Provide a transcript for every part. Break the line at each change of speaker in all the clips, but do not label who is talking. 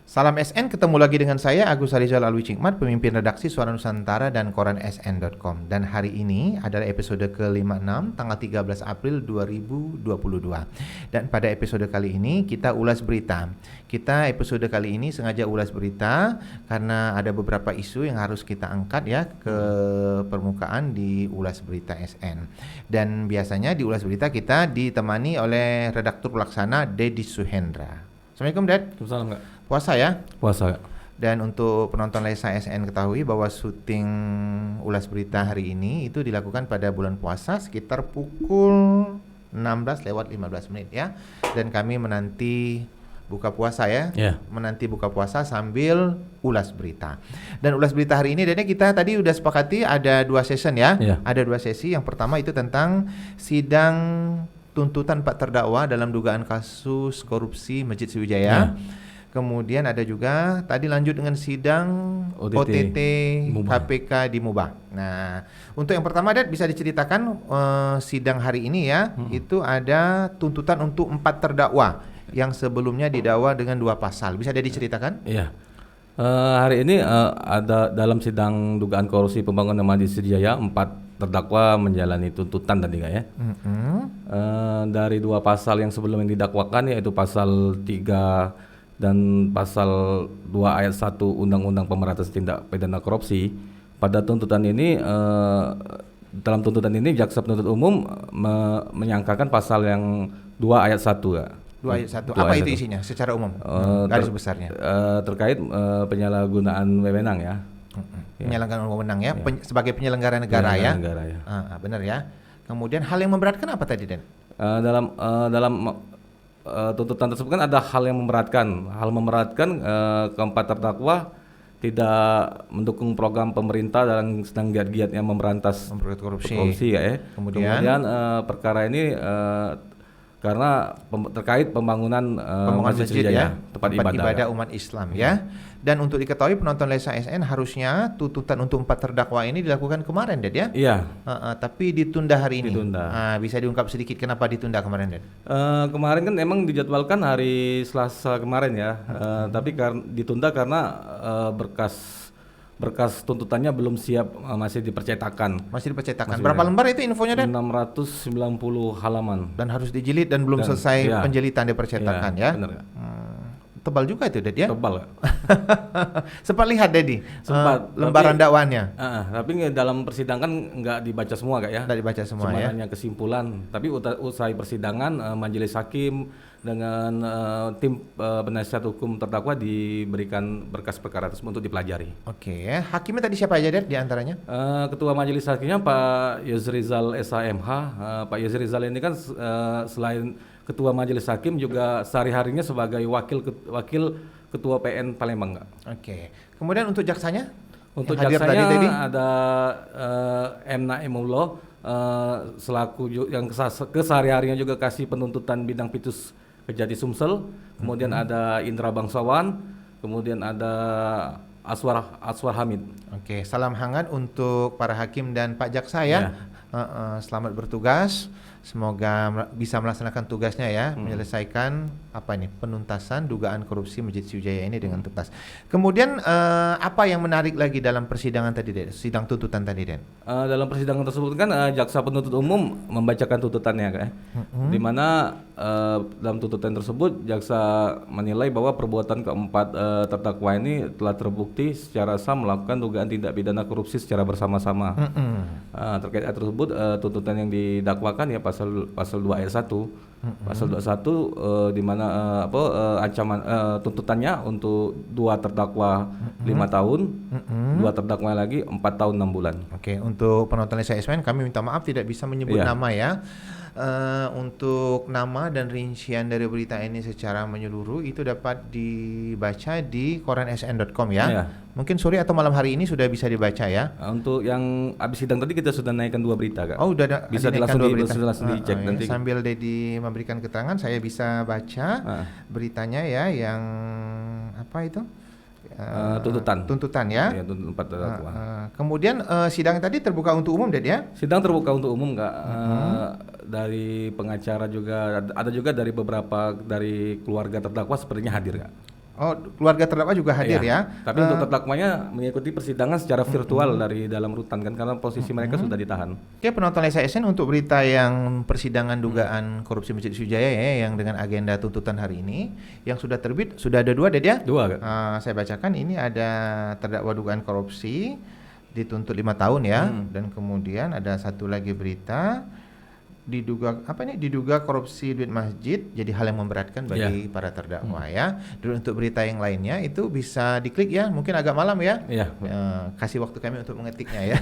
Salam SN, ketemu lagi dengan saya Agus Harizal Alwi Cikmat, pemimpin redaksi Suara Nusantara dan koran sn.com. Dan hari ini adalah episode ke-56 tanggal 13 April 2022. Dan pada episode kali ini kita ulas berita. Kita episode kali ini sengaja ulas berita karena ada beberapa isu yang harus kita angkat ya ke permukaan di ulas berita SN. Dan biasanya di ulas berita kita ditemani oleh redaktur pelaksana Dedi Suhendra. Assalamualaikum Dad.
Salam Kak.
Puasa ya?
Puasa.
Dan untuk penonton Lesa SN ketahui bahwa syuting ulas berita hari ini itu dilakukan pada bulan puasa sekitar pukul 16:15 ya. Dan kami menanti buka puasa ya. Menanti buka puasa sambil ulas berita. Dan ulas berita hari ini dan kita tadi udah sepakati ada 2 session ya. Ada 2 sesi. Yang pertama itu tentang sidang tuntutan 4 terdakwa dalam dugaan kasus korupsi Masjid Sriwijaya. Kemudian ada juga tadi lanjut dengan sidang OTT KPK di Mubah. Nah, untuk yang pertama Dad bisa diceritakan sidang hari ini ya, itu ada tuntutan untuk 4 terdakwa yang sebelumnya didakwa dengan 2 pasal. Bisa dia diceritakan?
Iya. Hari ini ada dalam sidang dugaan korupsi pembangunan Masjid Sriwijaya 4 terdakwa menjalani tuntutan tadi Kak ya. Dari 2 pasal yang sebelumnya didakwakan yaitu pasal 3 dan pasal 2 ayat 1 Undang-Undang Pemberantasan Tindak Pidana Korupsi. Pada tuntutan ini dalam tuntutan ini jaksa penuntut umum menyangkakan pasal yang 2 ayat 1 ya.
2 ayat 1. Apa itu isinya secara umum? Garis besarnya.
Terkait penyalahgunaan wewenang ya.
Penyelenggaraan wewenang ya, sebagai penyelenggara negara ya. Benar ya. Kemudian hal yang memberatkan apa tadi Den?
Dalam tuntutan tersebut kan ada hal yang memberatkan. Hal memberatkan keempat terdakwa tidak mendukung program pemerintah dalam sedang giat-giatnya memberantas korupsi ya. Kemudian perkara ini karena terkait pembangunan Masjid Sriwijaya, tempat ibadah
umat Islam ya. Dan untuk diketahui penonton Lesa SN harusnya tuntutan untuk 4 terdakwa ini dilakukan kemarin Dad ya?
Iya.
Tapi ditunda hari ini.
Ditunda.
Bisa diungkap sedikit kenapa ditunda kemarin Dad?
Kemarin kan emang dijadwalkan hari Selasa kemarin ya. Tapi ditunda karena berkas tuntutannya belum siap, masih dipercetakan.
Berapa lembar itu infonya Dan?
690 halaman.
Dan harus dijilid dan belum selesai penjilitan dipercetakan ya.
Benar.
Tebal juga itu Dad ya?
Tebal.
Sempat lihat Dedi lembaran dakwaannya.
Tapi dalam persidangan nggak dibaca semua Kak ya.
Nggak dibaca semua ya.
Hanya kesimpulan. Tapi usai persidangan majelis hakim dengan tim penasihat hukum terdakwa diberikan berkas perkara tersebut untuk dipelajari.
Oke, hakimnya tadi siapa aja Dad di antaranya?
Ketua majelis hakimnya Pak Yusrizal SHMH. Pak Yusrizal ini kan selain ketua majelis hakim juga sehari-harinya sebagai wakil ketua PN Palembang Kak.
Oke. Kemudian untuk jaksanya?
Untuk jaksanya ada M. Naimullah selaku yang kesehari-harinya juga kasih penuntutan bidang Pitus Kejati Sumsel. Kemudian ada Indra Bangsawan, kemudian ada Aswar Hamid. Oke, salam hangat untuk para hakim dan Pak Jaksa ya. Selamat bertugas. Semoga bisa melaksanakan tugasnya ya, menyelesaikan penuntasan dugaan korupsi Masjid Sriwijaya ini dengan tuntas. Kemudian apa yang menarik lagi dalam persidangan tadi Den? Sidang tuntutan tadi Den? Dalam persidangan tersebut kan jaksa penuntut umum membacakan tuntutannya kan. Di mana dalam tuntutan tersebut jaksa menilai bahwa perbuatan keempat terdakwa ini telah terbukti secara sah melakukan dugaan tindak pidana korupsi secara bersama-sama. Terkait hal tersebut tuntutan yang didakwakan ya pasal 2 ayat 1. Pasal 21 di mana ancaman tuntutannya untuk 2 terdakwa 5 tahun, 2 terdakwa lagi 4 tahun 6 bulan. Oke, untuk penonton Lesa SN kami minta maaf tidak bisa menyebut nama ya. Untuk nama dan rincian dari berita ini secara menyeluruh itu dapat dibaca di koran sn.com ya. Mungkin sore atau malam hari ini sudah bisa dibaca ya. Untuk yang habis sidang tadi kita sudah naikkan 2 berita Kak. Oh, udah bisa langsung dicek nanti. Sambil Dedi memberikan keterangan saya bisa baca beritanya ya yang apa itu? Tuntutan ya. Iya, tuntutan 4 terdakwa. Kemudian sidang tadi terbuka untuk umum Ded ya? Sidang terbuka untuk umum Kak. Dari pengacara juga ada juga dari beberapa dari keluarga terdakwa sepertinya hadir Kak.
Oh, keluarga terdakwa juga hadir
Iya.
ya.
Tapi untuk terdakwanya mengikuti persidangan secara virtual dari dalam rutan kan karena posisi mereka sudah ditahan.
Oke, penonton SN untuk berita yang persidangan dugaan korupsi Masjid Sriwijaya ya, yang dengan agenda tuntutan hari ini, yang sudah terbit, sudah ada 2 Ded ya?
2 Kak.
Saya bacakan, ini ada terdakwa dugaan korupsi dituntut 5 tahun ya, dan kemudian ada satu lagi berita diduga korupsi duit masjid jadi hal yang memberatkan bagi para terdakwa ya. Dan untuk berita yang lainnya itu bisa diklik ya, mungkin agak malam ya.
Iya.
Kasih waktu kami untuk mengetiknya ya.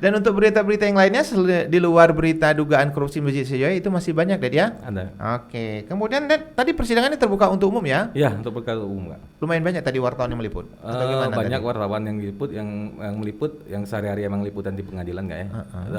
Dan untuk berita-berita yang lainnya di luar berita dugaan korupsi Masjid Sriwijaya itu masih banyak Ded ya.
Ada.
Oke, kemudian Ded, tadi persidangan ini terbuka untuk umum ya?
Iya, untuk perkara umum Kak.
Lumayan banyak tadi wartawan yang meliput. Atau gimana
Banyak
tadi?
wartawan yang meliput yang sehari-hari emang liputan di pengadilan Kak ya.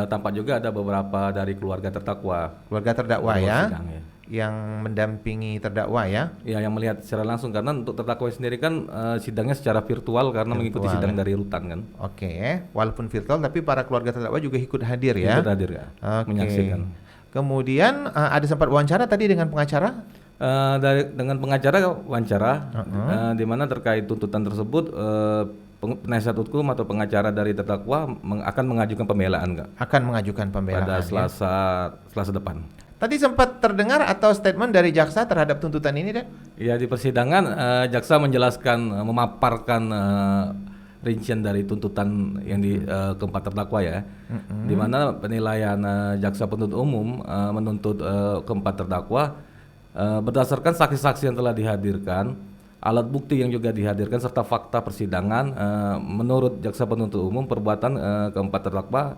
Tampak juga ada beberapa dari keluarga terdakwa.
Keluarga terdakwa
Keluarga
ya,
sidang, ya.
yang mendampingi terdakwa ya.
Ya, yang melihat secara langsung karena untuk terdakwa sendiri kan sidangnya secara virtual karena mengikuti sidang dari rutan kan.
Oke, walaupun virtual tapi para keluarga terdakwa juga ikut hadir ya.
Ikut hadir Kak.
Oke.
Menyaksikan.
Kemudian ada sempat wawancara tadi dengan pengacara?
Dengan pengacara wawancara di mana terkait tuntutan tersebut penasihat hukum atau pengacara dari terdakwa akan mengajukan pembelaan Kak.
Akan mengajukan pembelaan
Pada
ya.
Selasa depan.
Tadi sempat terdengar atau statement dari jaksa terhadap tuntutan ini, Ded?
Ya, di persidangan jaksa menjelaskan memaparkan rincian dari tuntutan yang keempat terdakwa ya. Di mana penilaian jaksa penuntut umum menuntut keempat terdakwa berdasarkan saksi-saksi yang telah dihadirkan, alat bukti yang juga dihadirkan serta fakta persidangan, menurut jaksa penuntut umum perbuatan keempat terdakwa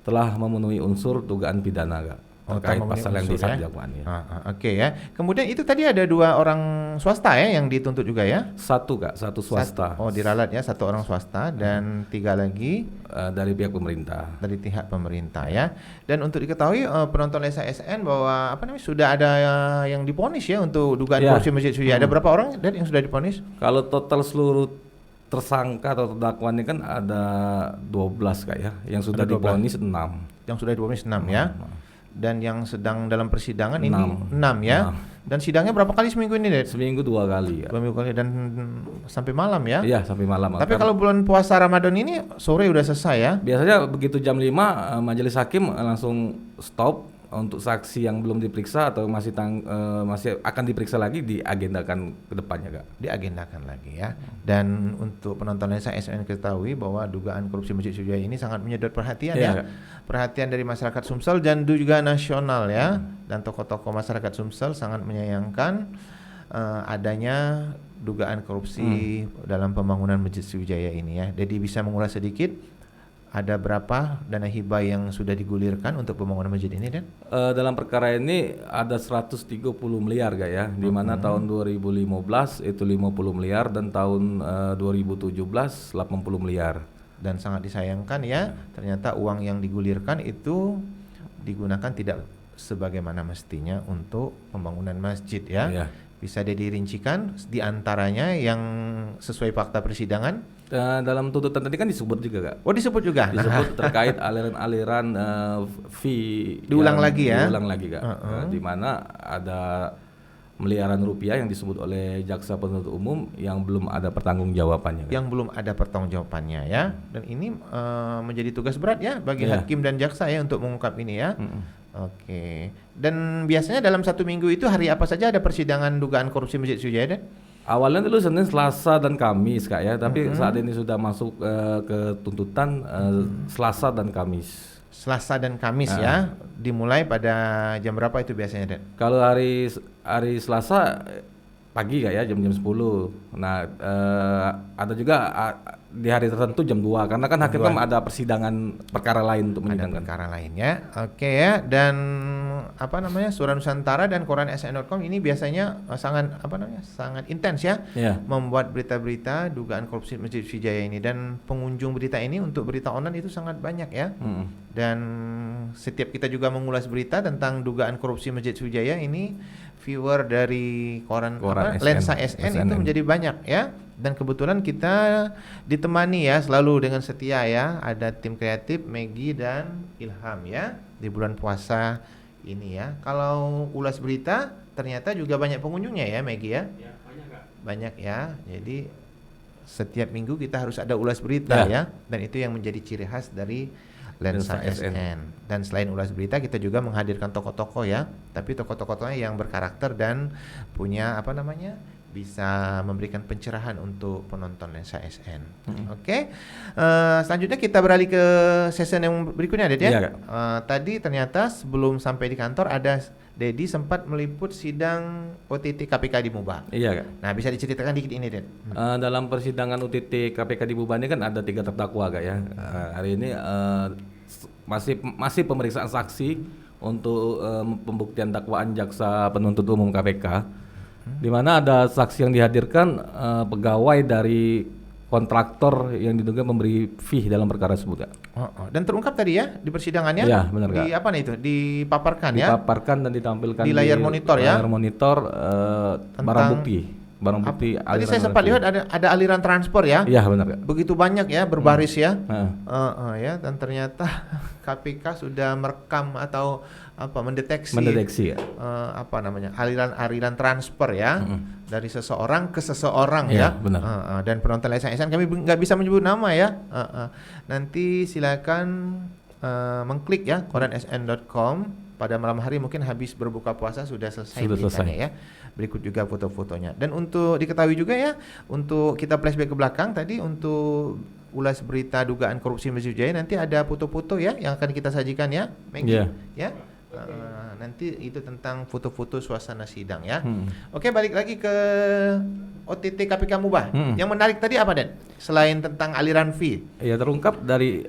telah memenuhi unsur dugaan pidana Kak. Terkait pasal yang disangkakan ya.
Oke ya. Kemudian itu tadi ada 2 orang swasta ya yang dituntut juga ya?
Satu Kak, satu swasta.
Oh, diralat ya, 1 orang swasta dan 3 lagi
dari pihak pemerintah.
dari pihak pemerintah ya. Dan untuk diketahui penonton Lesa SN bahwa sudah ada yang divonis ya untuk dugaan korupsi Masjid Sriwijaya. Ada berapa orang Ded, yang sudah divonis?
Kalau total seluruh tersangka atau terdakwa ini kan ada 12 Kak ya. Yang sudah divonis 6.
Yang sudah divonis 6 ya. Dan yang sedang dalam persidangan ini 6 ya. 6. Dan sidangnya berapa kali seminggu ini, Ded?
Seminggu 2 kali ya.
2 minggu kali dan sampai malam ya?
Iya, sampai malam.
Tapi kalau bulan puasa Ramadan ini sore udah selesai ya?
Biasanya begitu jam 5 majelis hakim langsung stop untuk saksi yang belum diperiksa atau masih akan diperiksa lagi, diagendakan ke depannya Kak.
Diagendakan lagi ya. Dan untuk penonton Lesa SN ketahui bahwa dugaan korupsi Masjid Sriwijaya ini sangat menyedot perhatian ya. Perhatian dari masyarakat Sumsel dan juga nasional ya. Dan tokoh-tokoh masyarakat Sumsel sangat menyayangkan adanya dugaan korupsi dalam pembangunan Masjid Sriwijaya ini ya. Jadi bisa mengulas sedikit, ada berapa dana hibah yang sudah digulirkan untuk pembangunan masjid ini, Dan?
Dalam perkara ini ada 130 miliar Kak ya, di mana tahun 2015 itu 50 miliar dan tahun 2017 80 miliar.
Dan sangat disayangkan ya, ternyata uang yang digulirkan itu digunakan tidak sebagaimana mestinya untuk pembangunan masjid ya.
Iya.
Bisa dirincikan di antaranya yang sesuai fakta persidangan?
Dalam tuntutan tadi kan disebut juga Kak.
Oh, disebut juga?
Disebut terkait aliran-aliran fee.
Diulang lagi ya?
Diulang lagi Kak. Di mana ada miliaran rupiah yang disebut oleh jaksa penuntut umum yang belum ada pertanggungjawabannya Kak.
Yang belum ada pertanggungjawabannya ya. Dan ini menjadi tugas berat ya bagi hakim dan jaksa ya untuk mengungkap ini ya. Oke. Dan biasanya dalam 1 minggu itu hari apa saja ada persidangan dugaan korupsi Masjid Sriwijaya, Dan?
Awalnya dulu Senin, Selasa dan Kamis Kak ya, tapi saat ini sudah masuk ke tuntutan Selasa dan Kamis.
Selasa dan Kamis ya. Dimulai pada jam berapa itu biasanya, Dan?
Kalau hari Selasa pagi Kak ya, jam 10. Nah, ada juga di hari tertentu jam 2 karena kan hakim kan ada persidangan perkara lain untuk menyidangkan
perkara lainnya. Oke ya. Dan Suara Nusantara dan koran SN.com ini biasanya sangat intens ya, membuat berita-berita dugaan korupsi Masjid Sriwijaya ini, dan pengunjung berita ini untuk berita online itu sangat banyak ya. Dan setiap kita juga mengulas berita tentang dugaan korupsi Masjid Sriwijaya ini, viewer dari koran Lensa SN itu menjadi banyak ya. Dan kebetulan kita ditemani ya selalu dengan setia ya, ada tim kreatif Maggie dan Ilham ya di bulan puasa ini ya. Kalau ulas berita ternyata juga banyak pengunjungnya ya, Maggie ya.
Ya, banyak Kak.
banyak ya. Jadi setiap minggu kita harus ada ulas berita ya, dan itu yang menjadi ciri khas dari Lensa SN. Dan selain ulas berita, kita juga menghadirkan tokoh-tokoh ya, tapi tokoh-tokohnya yang berkarakter dan punya bisa memberikan pencerahan untuk penonton Lensa SN. Oke. Selanjutnya kita beralih ke sesi yang berikutnya, Ded ya. Tadi ternyata sebelum sampai di kantor ada Dedi sempat meliput sidang OTT KPK di Muba. Iya, Kak. Nah, bisa diceritakan dikit ini, Ded?
Dalam persidangan OTT KPK di Muba ini kan ada 3 terdakwa, Kak ya. Hari ini masih pemeriksaan saksi untuk pembuktian dakwaan jaksa penuntut umum KPK. Di mana ada saksi yang dihadirkan pegawai dari kontraktor yang diduga memberi fee dalam perkara tersebut, Kak.
Dan terungkap tadi ya di persidangannya?
Iya, benar, Kak.
Di apa nih itu? Dipaparkan ya?
Dipaparkan dan ditampilkan
di layar monitor ya?
Layar monitor barang bukti.
Tadi saya sempat lihat ada aliran transfer ya?
Iya, benar, Kak.
Begitu banyak ya, berbaris ya? Ya, dan ternyata KPK sudah merekam atau mendeteksi ya? Aliran transfer ya, dari seseorang ke seseorang ya.
Benar.
Dan penonton Lensa SN kami nggak bisa menyebut nama ya. Nanti silakan mengklik ya koransn.com. Pada malam hari mungkin habis berbuka puasa sudah selesai ya. Berikut juga foto-fotonya. Dan untuk diketahui juga ya, untuk kita flashback ke belakang tadi, untuk ulas berita dugaan korupsi Masjid Jaya nanti ada foto-foto ya yang akan kita sajikan ya, Maggie. Ya. Nanti itu tentang foto-foto suasana sidang ya. Oke, balik lagi ke OTT KPK Muba. Yang menarik tadi apa, Dan? Selain tentang aliran fee.
Ya, terungkap dari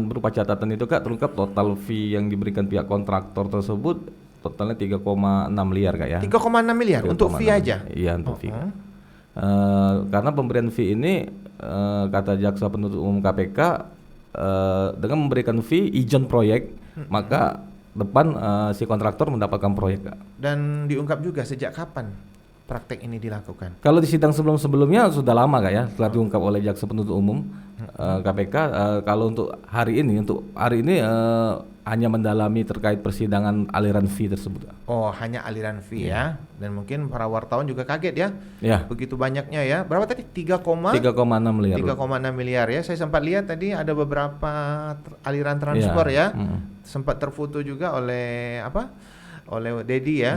berupa catatan itu, Kak, terungkap total fee yang diberikan pihak kontraktor tersebut totalnya 3,6 miliar, Kak ya.
3,6 miliar untuk fee aja?
Iya, untuk fee. Karena pemberian fee ini kata jaksa penuntut umum KPK dengan memberikan fee izin proyek, maka depan si kontraktor mendapatkan proyek, Kak.
Dan diungkap juga sejak kapan praktek ini dilakukan?
Kalau di sidang sebelum-sebelumnya sudah lama, Kak ya, setelah diungkap oleh jaksa penuntut umum KPK. Kalau untuk hari ini hanya mendalami terkait persidangan aliran fee tersebut.
Oh, hanya aliran fee ya. Dan mungkin para wartawan juga kaget ya. Ya. Begitu banyaknya ya. Berapa tadi? 3,6 miliar. 3,6 miliar ya. Saya sempat lihat tadi ada beberapa aliran transfer ya. Sempat terfoto juga oleh Dedi ya.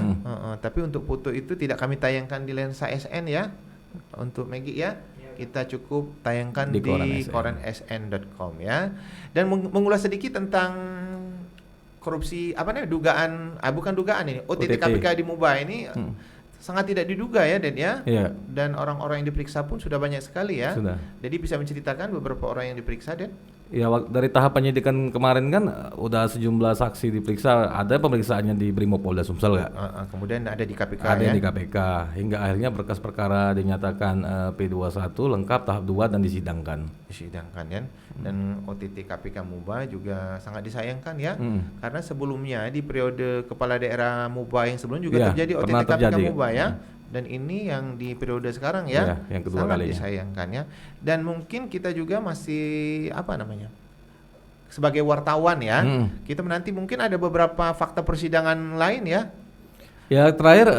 Tapi untuk foto itu tidak kami tayangkan di Lensa SN ya. Untuk Maggie ya. Kita cukup tayangkan di koransn.com ya. Dan mengulas sedikit tentang korupsi bukan dugaan ini, OTT KPK di Muba ini sangat tidak diduga ya, Den ya. Dan orang-orang yang diperiksa pun sudah banyak sekali ya. Jadi bisa menceritakan beberapa orang yang diperiksa, Den?
Ya, dari tahap penyidikan kemarin kan udah sejumlah saksi diperiksa, ada pemeriksaannya di Brimopolda Sumsel, Kak.
Kemudian ada di KPK
di KPK, hingga akhirnya berkas perkara dinyatakan P21 lengkap tahap 2 dan disidangkan
ya. Dan OTT KPK Muba juga sangat disayangkan ya, karena sebelumnya di periode kepala daerah Muba yang sebelum juga terjadi OTT KPK Muba ya. Dan ini yang di periode sekarang ya,
yang kedua
sangat
kalinya
disayangkan ya. Dan mungkin kita juga masih sebagai wartawan ya, kita menanti mungkin ada beberapa fakta persidangan lain ya.
Ya, terakhir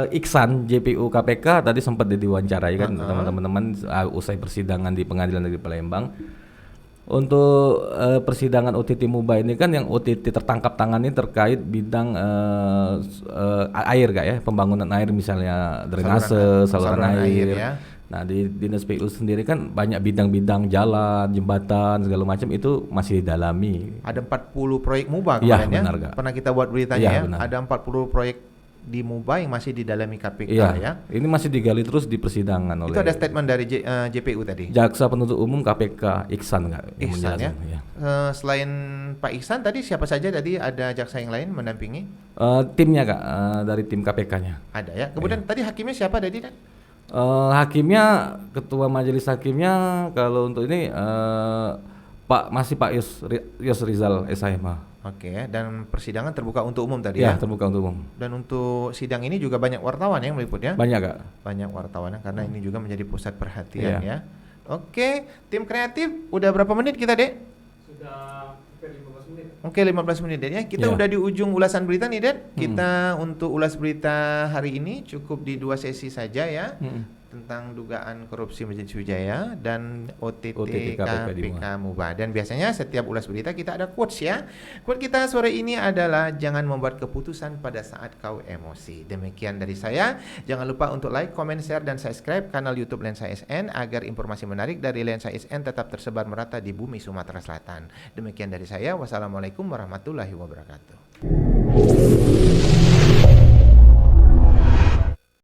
Iksan JPU KPK tadi sempat diwawancarai kan teman-teman usai persidangan di Pengadilan Negeri Palembang. Untuk persidangan OTT Muba ini kan yang OTT tertangkap tangan ini terkait bidang air, Kak ya, pembangunan air misalnya drainase, saluran air ya. Nah, di Dinas PU sendiri kan banyak bidang-bidang jalan, jembatan, segala macam itu masih didalami.
Ada 40 proyek Muba kemarin ya.
Benar, Kak.
Pernah kita buat beritanya ya. Ada 40 proyek di Muba yang masih didalami KPK ya.
Ini masih digali terus di persidangan oleh.
Itu ada statement dari JPU tadi.
Jaksa penuntut umum KPK Iksan, Kak.
Iksan ya. Selain Pak Iksan tadi siapa saja tadi, ada jaksa yang lain mendampingi?
Timnya, Kak, dari tim KPK-nya.
Ada ya. Kemudian tadi hakimnya siapa tadi, Dan?
Hakimnya, ketua majelis hakimnya kalau untuk ini Pak Yos Rizal SHMH.
Oke, dan persidangan terbuka untuk umum tadi ya?
Terbuka untuk umum.
Dan untuk sidang ini juga banyak wartawan yang meliput ya?
Banyak, Kak.
Banyak wartawan karena ini juga menjadi pusat perhatian ya. Oke, tim kreatif udah berapa menit kita, Dek?
Sudah hampir 15 menit.
Oke, 15 menit Den ya. Kita
Ya.
udah di ujung ulasan berita nih Den. Kita untuk ulas berita hari ini cukup di 2 sesi saja ya. Tentang dugaan korupsi Masjid Sriwijaya dan OTT KPK Mubah. Dan biasanya setiap ulas berita kita ada quotes ya. Quote kita sore ini adalah jangan membuat keputusan pada saat kau emosi. Demikian dari saya. Jangan lupa untuk like, comment, share dan subscribe kanal YouTube Lensa SN agar informasi menarik dari Lensa SN tetap tersebar merata di bumi Sumatera Selatan. Demikian dari saya. Wassalamualaikum warahmatullahi wabarakatuh.